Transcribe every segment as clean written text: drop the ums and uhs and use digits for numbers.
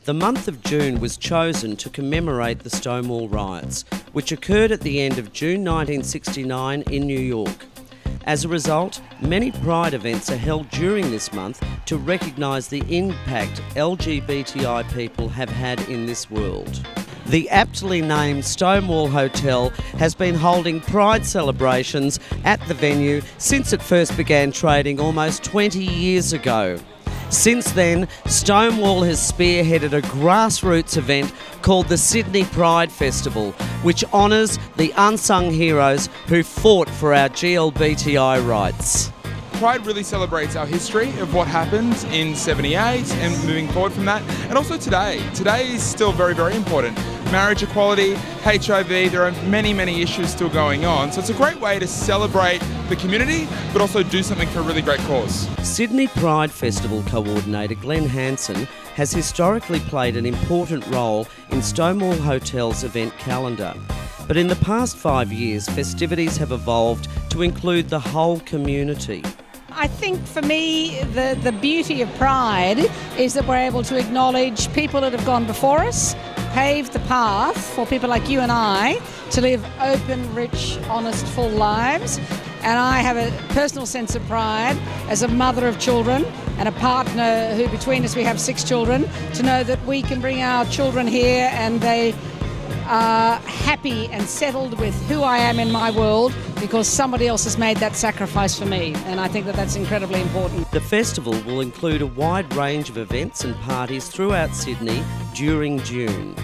The month of June was chosen to commemorate the Stonewall riots, which occurred at the end of June 1969 in New York. As a result, many Pride events are held during this month to recognise the impact LGBTI people have had in this world. The aptly named Stonewall Hotel has been holding Pride celebrations at the venue since it first began trading almost 20 years ago. Since then, Stonewall has spearheaded a grassroots event called the Sydney Pride Festival, which honours the unsung heroes who fought for our GLBTI rights. Pride really celebrates our history of what happened in '78 and moving forward from that, and also today. Today is still very, very important. Marriage equality, HIV, there are many, many issues still going on. So it's a great way to celebrate the community, but also do something for a really great cause. Sydney Pride Festival coordinator Glenn Hansen has historically played an important role in Stonewall Hotel's event calendar. But in the past 5 years, festivities have evolved to include the whole community. I think for me, the beauty of Pride is that we're able to acknowledge people that have gone before us, paved the path for people like you and I to live open, rich, honest, full lives. And I have a personal sense of pride as a mother of children and a partner who, between us, we have 6 children, to know that we can bring our children here and they are happy and settled with who I am in my world because somebody else has made that sacrifice for me, and I think that that's incredibly important. The festival will include a wide range of events and parties throughout Sydney during June.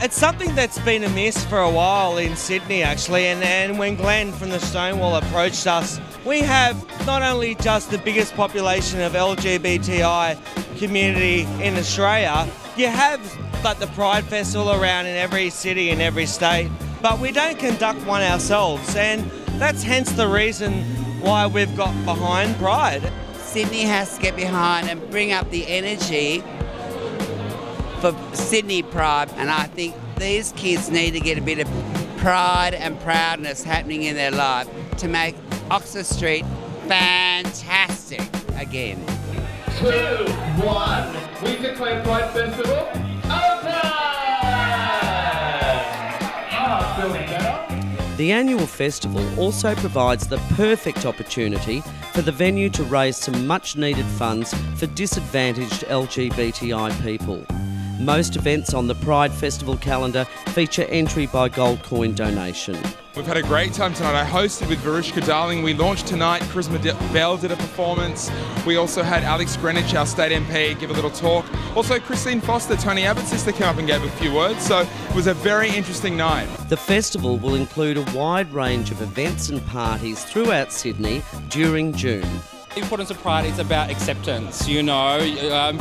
It's something that's been amiss for a while in Sydney actually, and when Glenn from the Stonewall approached us, we have not only just the biggest population of LGBTI community in Australia, you have like the Pride Festival around in every city in every state, but we don't conduct one ourselves, and that's hence the reason why we've got behind Pride. Sydney has to get behind and bring up the energy for Sydney Pride, and I think these kids need to get a bit of pride and proudness happening in their life to make Oxford Street fantastic again. 2, 1, we declare Pride Festival open! Feeling better? The annual festival also provides the perfect opportunity for the venue to raise some much needed funds for disadvantaged LGBTI people. Most events on the Pride Festival calendar feature entry by gold coin donation. We've had a great time tonight. I hosted with Varishka Darling. We launched tonight. Charisma Bell did a performance. We also had Alex Greenwich, our state MP, give a little talk. Also Christine Foster, Tony Abbott's sister, came up and gave a few words. So it was a very interesting night. The festival will include a wide range of events and parties throughout Sydney during June. The importance of Pride is about acceptance, you know,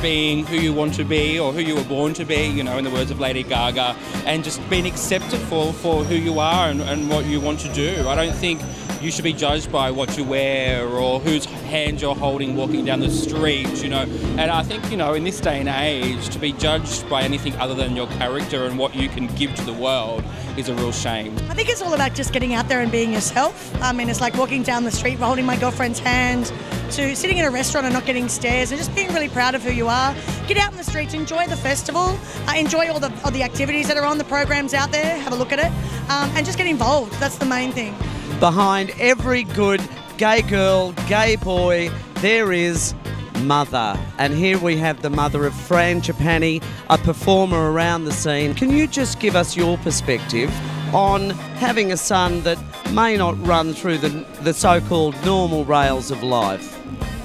being who you want to be or who you were born to be, you know, in the words of Lady Gaga, and just being accepted for who you are and what you want to do. I don't think you should be judged by what you wear or whose hand you're holding walking down the street, you know. And I think, you know, in this day and age, to be judged by anything other than your character and what you can give to the world is a real shame. I think it's all about just getting out there and being yourself. I mean, it's like walking down the street, holding my girlfriend's hand, to sitting in a restaurant and not getting stares, and just being really proud of who you are. Get out in the streets, enjoy the festival, enjoy all the activities that are on, the programs out there, have a look at it, and just get involved. That's the main thing. Behind every good gay girl, gay boy, there is mother. And here we have the mother of Fran Trapani, a performer around the scene. Can you just give us your perspective on having a son that may not run through the so-called normal rails of life?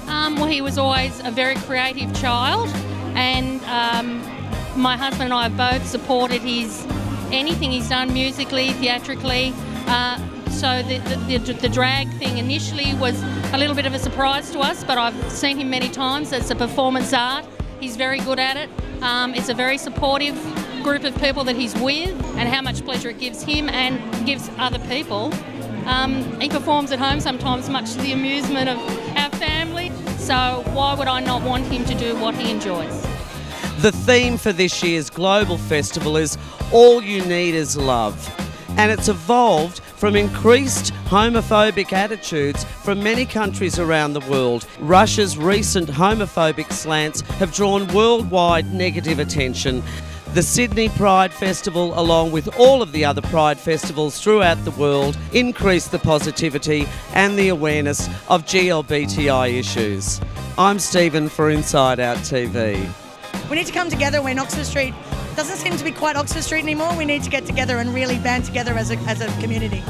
Well, he was always a very creative child, and my husband and I have both supported anything he's done musically, theatrically. So the drag thing initially was a little bit of a surprise to us, but I've seen him many times. It's a performance art. He's very good at it. It's a very supportive group of people that he's with, and how much pleasure it gives him and gives other people. He performs at home sometimes, much to the amusement of our family. So why would I not want him to do what he enjoys? The theme for this year's global festival is All You Need Is Love, and it's evolved from increased homophobic attitudes from many countries around the world. Russia's recent homophobic slants have drawn worldwide negative attention. The Sydney Pride Festival, along with all of the other Pride festivals throughout the world, increased the positivity and the awareness of GLBTI issues. I'm Stephen for Inside Out TV. We need to come together when Oxford Street doesn't seem to be quite Oxford Street anymore. We need to get together and really band together as a community.